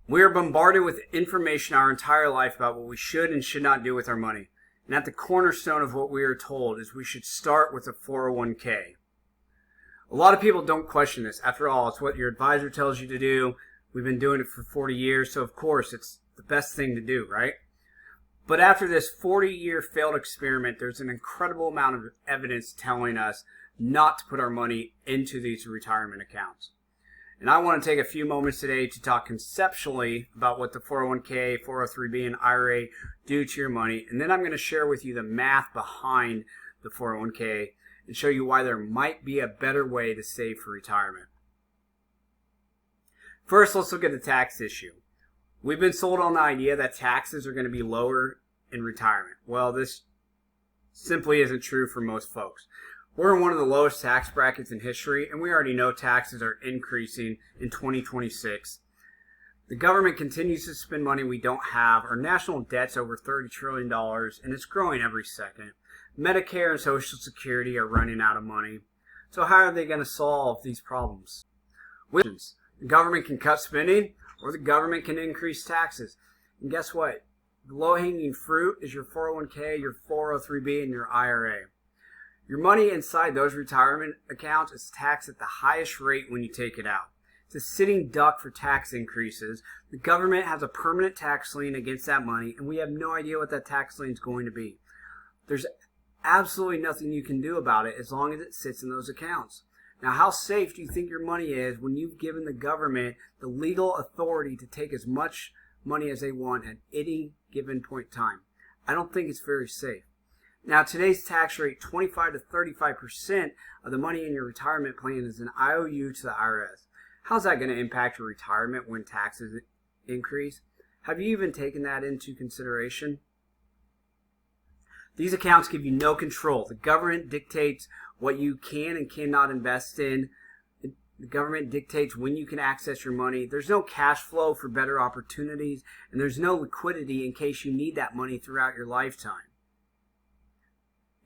We are bombarded with information our entire life about what we should and should not do with our money. And at the cornerstone of what we are told is we should start with a 401k. A lot of people don't question this. After all, it's what your advisor tells you to do. We've been doing it for 40 years, so of course it's the best thing to do, right? But after this 40-year failed experiment, there's an incredible amount of evidence telling us not to put our money into these retirement accounts. And I want to take a few moments today to talk conceptually about what the 401k, 403b, and IRA do to your money. And then I'm going to share with you the math behind the 401k and show you why there might be a better way to save for retirement. First, let's look at the tax issue. We've been sold on the idea that taxes are going to be lower in retirement. Well, this simply isn't true for most folks. We're in one of the lowest tax brackets in history, and we already know taxes are increasing in 2026. The government continues to spend money we don't have. Our national debt's over $30 trillion, and it's growing every second. Medicare and Social Security are running out of money. So how are they going to solve these problems? The government can cut spending, or the government can increase taxes. And guess what? The low-hanging fruit is your 401k, your 403b, and your IRA. Your money inside those retirement accounts is taxed at the highest rate when you take it out. It's a sitting duck for tax increases. The government has a permanent tax lien against that money, and we have no idea what that tax lien is going to be. There's absolutely nothing you can do about it as long as it sits in those accounts. Now, how safe do you think your money is when you've given the government the legal authority to take as much money as they want at any given point in time? I don't think it's very safe. Now, today's tax rate, 25 to 35% of the money in your retirement plan is an IOU to the IRS. How's that going to impact your retirement when taxes increase? Have you even taken that into consideration? These accounts give you no control. The government dictates what you can and cannot invest in. The government dictates when you can access your money. There's no cash flow for better opportunities, and there's no liquidity in case you need that money throughout your lifetime.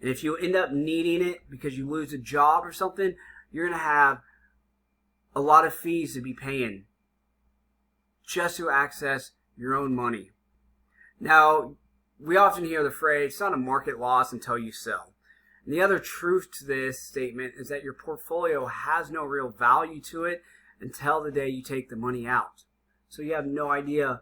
And if you end up needing it because you lose a job or something, you're going to have a lot of fees to be paying just to access your own money. Now, we often hear the phrase, it's not a market loss until you sell. And the other truth to this statement is that your portfolio has no real value to it until the day you take the money out. So you have no idea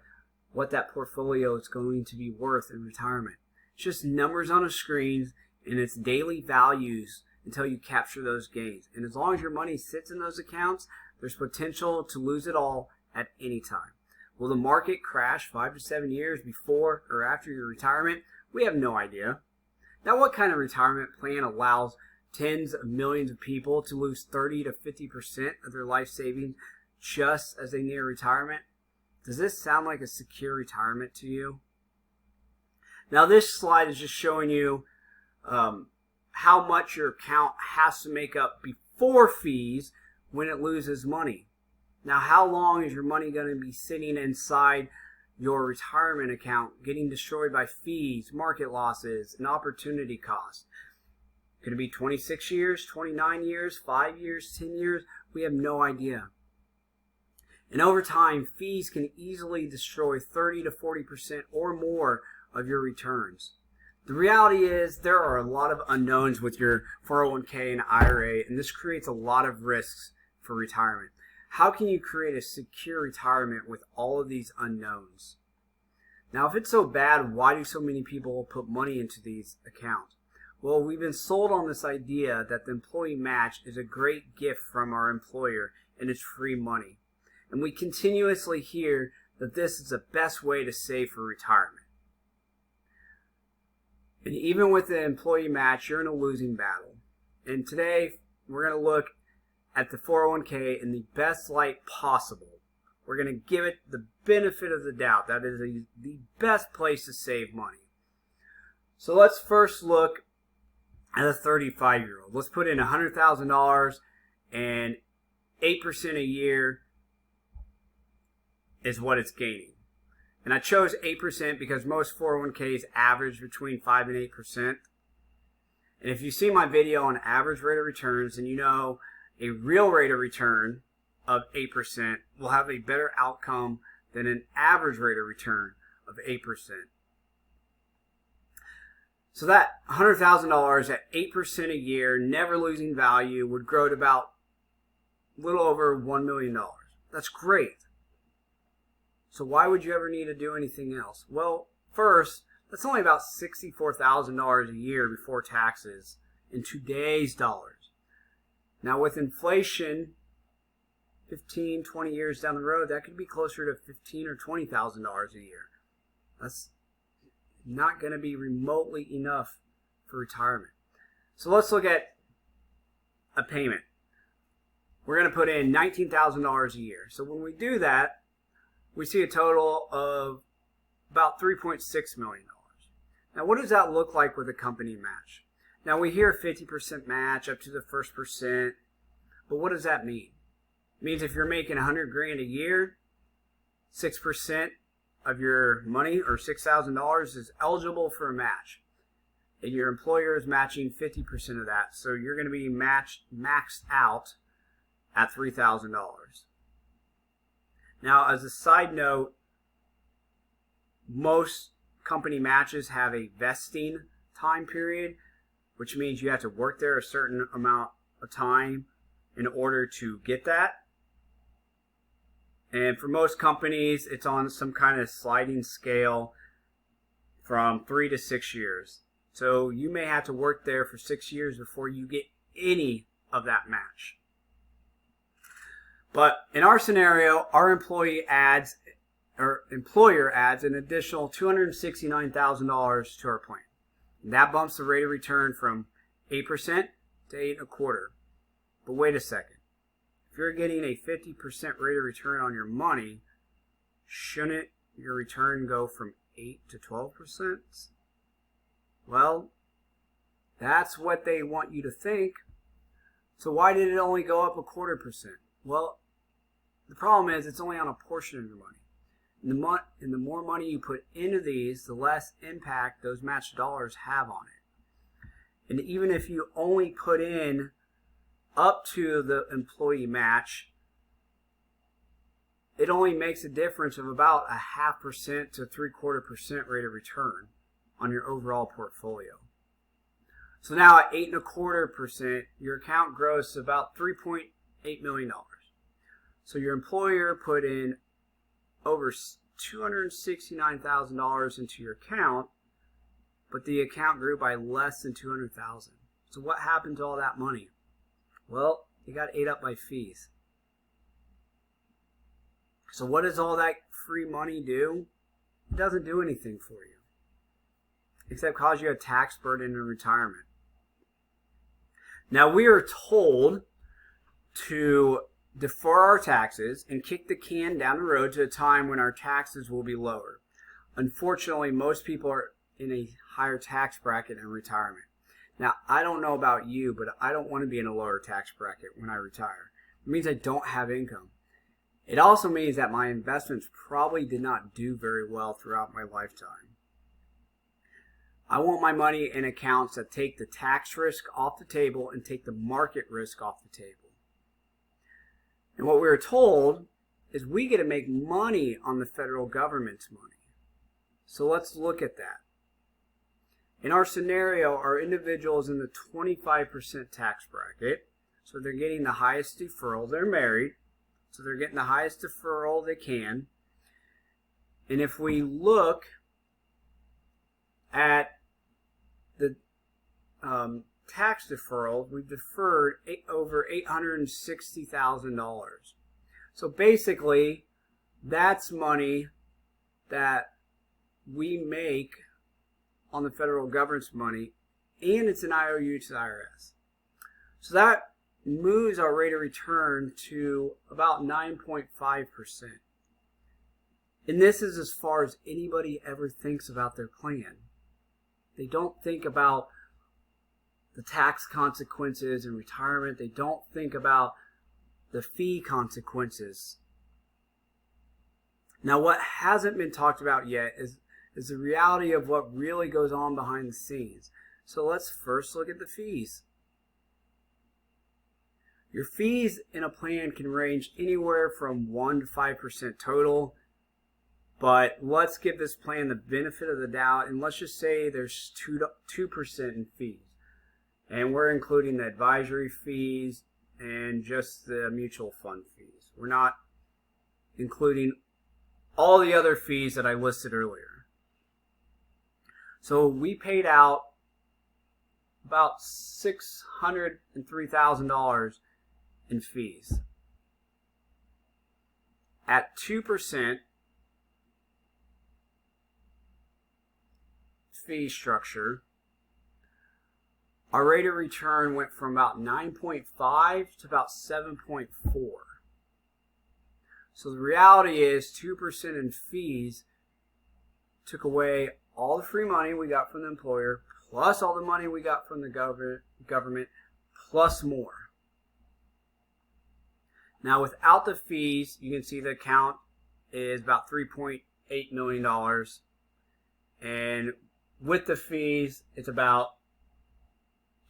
what that portfolio is going to be worth in retirement. It's just numbers on a screen, and it's daily values until you capture those gains. And as long as your money sits in those accounts, there's potential to lose it all at any time. Will the market crash 5 to 7 years before or after your retirement? We have no idea. Now, what kind of retirement plan allows tens of millions of people to lose 30 to 50% of their life savings just as they near retirement? Does this sound like a secure retirement to you? Now, this slide is just showing you how much your account has to make up before fees when it loses money. Now, how long is your money going to be sitting inside your retirement account getting destroyed by fees, market losses, and opportunity costs? Could it be 26 years, 29 years, 5 years, 10 years? We have no idea. And over time, fees can easily destroy 30 to 40% or more of your returns. The reality is there are a lot of unknowns with your 401k and IRA, and this creates a lot of risks for retirement. How can you create a secure retirement with all of these unknowns? Now, if it's so bad, why do so many people put money into these accounts? Well, we've been sold on this idea that the employee match is a great gift from our employer and it's free money. And we continuously hear that this is the best way to save for retirement. And even with the employee match, you're in a losing battle. And today, we're going to look at the 401k in the best light possible. We're going to give it the benefit of the doubt. That is the best place to save money. So let's first look at a 35-year-old. Let's put in $100,000 and 8% a year is what it's gaining. And I chose 8% because most 401ks average between 5 and 8%. And if you see my video on average rate of returns, and you know a real rate of return of 8% will have a better outcome than an average rate of return of 8%. So that $100,000 at 8% a year, never losing value, would grow to about a little over $1 million. That's great. So why would you ever need to do anything else? Well, first, that's only about $64,000 a year before taxes in today's dollars. Now with inflation, 15, 20 years down the road, that could be closer to $15,000 or $20,000 a year. That's not going to be remotely enough for retirement. So let's look at a payment. We're going to put in $19,000 a year. So when we do that, we see a total of about $3.6 million. Now what does that look like with a company match? Now we hear 50% match up to the first percent, but what does that mean? It means if you're making $100,000 a year, 6% of your money, or $6,000, is eligible for a match. And your employer is matching 50% of that. So you're going to be maxed out at $3,000. Now, as a side note, most company matches have a vesting time period, which means you have to work there a certain amount of time in order to get that. And for most companies, it's on some kind of sliding scale from 3 to 6 years. So you may have to work there for 6 years before you get any of that match. But in our scenario, our employer adds an additional $269,000 to our plan. And that bumps the rate of return from 8% to 8.25%. But wait a second. If you're getting a 50% rate of return on your money, shouldn't your return go from 8 to 12%? Well, that's what they want you to think. So why did it only go up 0.25%? Well, the problem is it's only on a portion of your money. And the more money you put into these, the less impact those matched dollars have on it. And even if you only put in up to the employee match, it only makes a difference of about 0.5% to 0.75% rate of return on your overall portfolio. So now at 8.25%, your account grows to about $3.8 million. So your employer put in over $269,000 into your account, but the account grew by less than $200,000. So what happened to all that money? Well, it got ate up by fees. So what does all that free money do? It doesn't do anything for you, except cause you a tax burden in retirement. Now we are told to defer our taxes and kick the can down the road to a time when our taxes will be lower. Unfortunately, most people are in a higher tax bracket in retirement. Now, I don't know about you, but I don't want to be in a lower tax bracket when I retire. It means I don't have income. It also means that my investments probably did not do very well throughout my lifetime. I want my money in accounts that take the tax risk off the table and take the market risk off the table. And what we're told is we get to make money on the federal government's money. So let's look at that. In our scenario, our individual is in the 25% tax bracket. So they're getting the highest deferral. They're married, so they're getting the highest deferral they can. And if we look at the tax deferral, we've deferred over $860,000. So basically, that's money that we make on the federal government's money, and it's an IOU to the IRS. So that moves our rate of return to about 9.5%. And this is as far as anybody ever thinks about their plan. They don't think about the tax consequences in retirement. They don't think about the fee consequences. Now, what hasn't been talked about yet is the reality of what really goes on behind the scenes. So let's first look at the fees. Your fees in a plan can range anywhere from 1 to 5% total. But let's give this plan the benefit of the doubt, and let's just say there's 2% in fees. And we're including the advisory fees and just the mutual fund fees. We're not including all the other fees that I listed earlier. So we paid out about $603,000 in fees. At 2% fee structure, our rate of return went from about 9.5 to about 7.4. So the reality is 2% in fees took away all the free money we got from the employer, plus all the money we got from the government, plus more. Now without the fees, you can see the account is about $3.8 million. And with the fees, it's about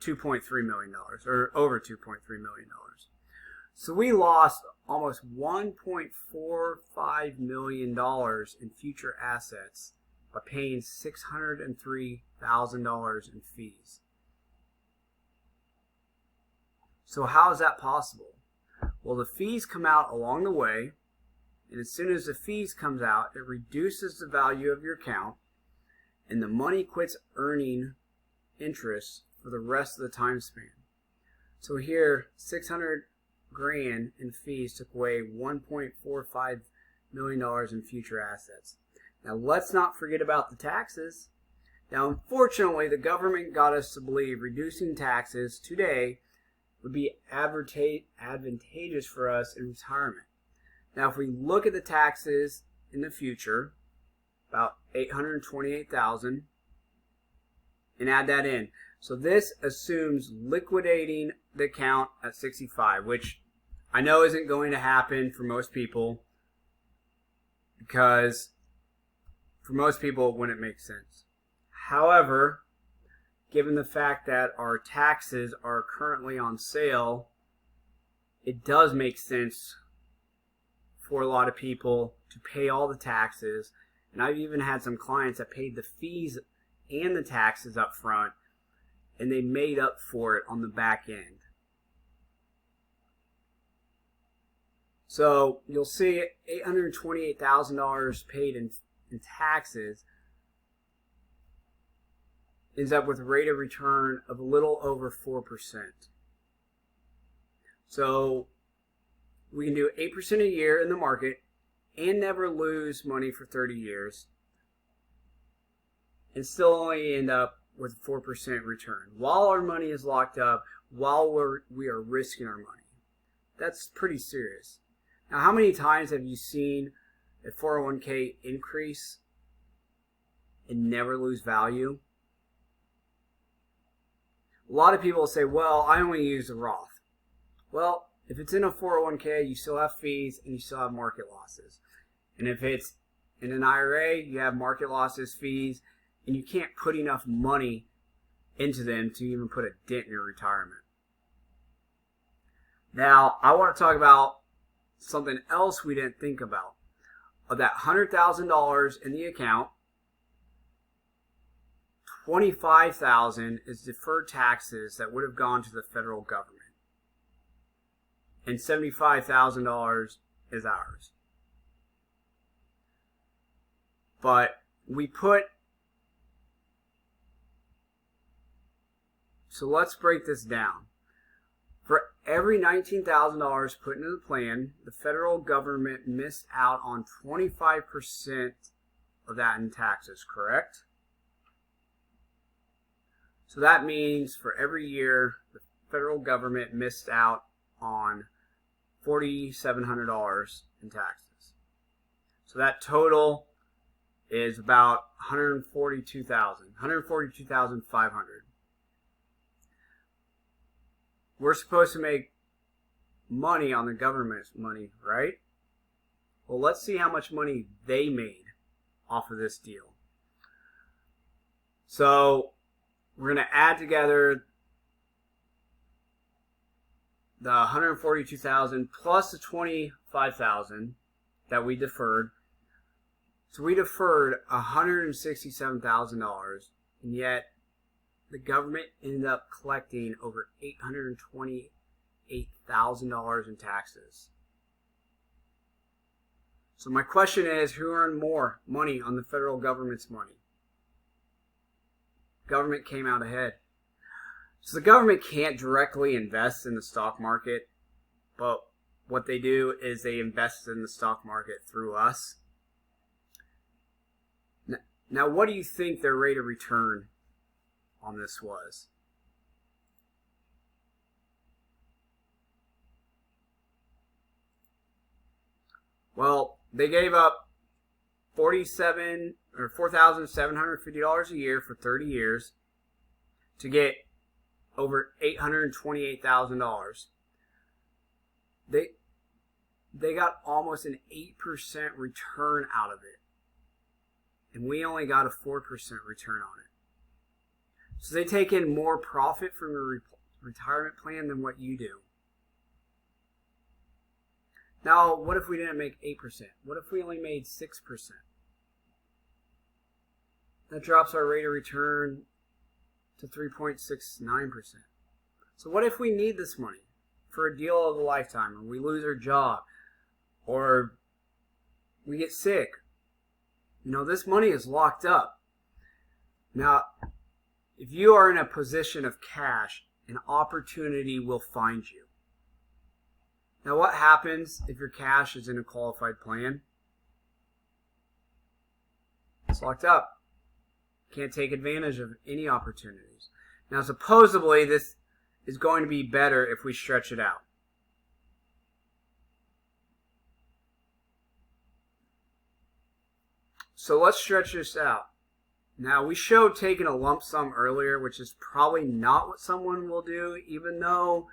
$2.3 million, or over $2.3 million. So we lost almost $1.45 million in future assets by paying $603,000 in fees. So how is that possible? Well, the fees come out along the way, and as soon as the fees comes out, it reduces the value of your account, and the money quits earning interest for the rest of the time span. So here, $600,000 in fees took away $1.45 million in future assets. Now let's not forget about the taxes. Now unfortunately, the government got us to believe reducing taxes today would be advantageous for us in retirement. Now if we look at the taxes in the future, about $828,000, and add that in. So this assumes liquidating the account at 65, which I know isn't going to happen for most people, because for most people it wouldn't make sense. However, given the fact that our taxes are currently on sale, it does make sense for a lot of people to pay all the taxes. And I've even had some clients that paid the fees and the taxes up front, and they made up for it on the back end. So you'll see $828,000 paid in taxes ends up with a rate of return of a little over 4%. So we can do 8% a year in the market and never lose money for 30 years and still only end up with 4% return while our money is locked up, while we are risking our money. That's pretty serious. Now, how many times have you seen a 401k increase and never lose value? A lot of people say, well, I only use a Roth. Well, if it's in a 401k, you still have fees and you still have market losses. And if it's in an IRA, you have market losses, fees, and you can't put enough money into them to even put a dent in your retirement. Now, I want to talk about something else we didn't think about. Of that $100,000 in the account, $25,000 is deferred taxes that would have gone to the federal government, and $75,000 is ours. But we put, so let's break this down. For every $19,000 put into the plan, the federal government missed out on 25% of that in taxes, correct? So that means for every year, the federal government missed out on $4,700 in taxes. So that total is about $142,500. We're supposed to make money on the government's money, right? Well, let's see how much money they made off of this deal. So we're going to add together the $142,000 plus the $25,000 that we deferred. So we deferred $167,000, and yet the government ended up collecting over $828,000 in taxes. So my question is, who earned more money on the federal government's money? Government came out ahead. So the government can't directly invest in the stock market, but what they do is they invest in the stock market through us. Now, what do you think their rate of return on this was? Well, they gave up $4,750 a year for 30 years to get over $828,000. They got almost an 8% return out of it. And we only got a 4% return on it. So they take in more profit from your retirement plan than what you do. Now, what if we didn't make 8%? What if we only made 6%? That drops our rate of return to 3.69%. So what if we need this money for a deal of a lifetime, or we lose our job, or we get sick? You know, this money is locked up. Now, if you are in a position of cash, an opportunity will find you. Now, what happens if your cash is in a qualified plan? It's locked up. Can't take advantage of any opportunities. Now, supposedly, this is going to be better if we stretch it out. So let's stretch this out. Now, we showed taking a lump sum earlier, which is probably not what someone will do, even though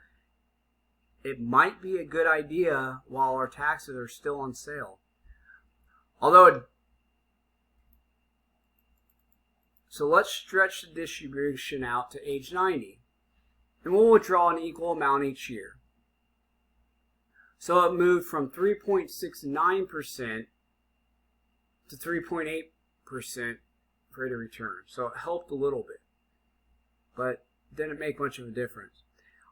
it might be a good idea while our taxes are still on sale. So let's stretch the distribution out to age 90. And we'll withdraw an equal amount each year. So it moved from 3.69% to 3.8% rate of return. So it helped a little bit, but didn't make much of a difference.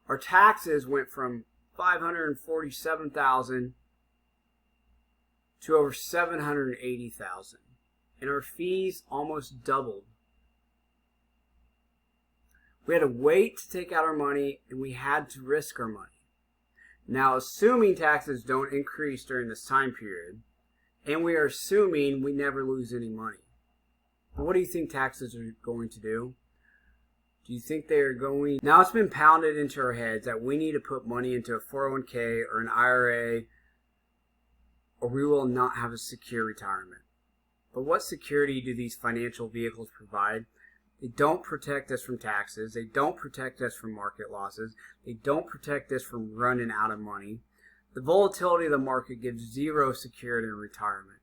Our taxes went from $547,000 to over $780,000, and our fees almost doubled. We had to wait to take out our money, and we had to risk our money. Now, assuming taxes don't increase during this time period, and we are assuming we never lose any money, but what do you think taxes are going to do? Do you think they are going... Now it's been pounded into our heads that we need to put money into a 401k or an IRA, or we will not have a secure retirement. But what security do these financial vehicles provide? They don't protect us from taxes. They don't protect us from market losses. They don't protect us from running out of money. The volatility of the market gives zero security in retirement.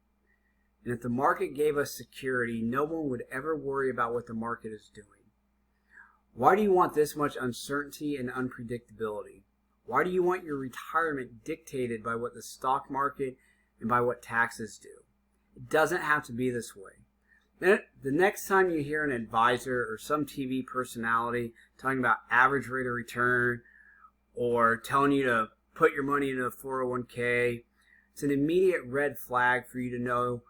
And if the market gave us security, no one would ever worry about what the market is doing. Why do you want this much uncertainty and unpredictability? Why do you want your retirement dictated by what the stock market and by what taxes do? It doesn't have to be this way. The next time you hear an advisor or some TV personality talking about average rate of return or telling you to put your money into a 401k, it's an immediate red flag for you to know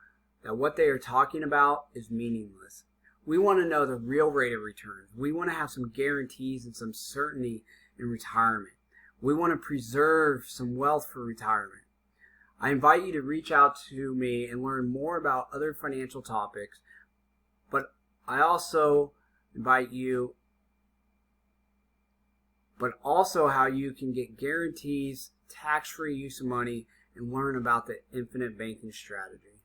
that what they are talking about is meaningless. We want to know the real rate of returns. We want to have some guarantees and some certainty in retirement. We want to preserve some wealth for retirement. I invite you to reach out to me and learn more about other financial topics, but I also invite you, but also how you can get guarantees, tax-free use of money, and learn about the infinite banking strategy.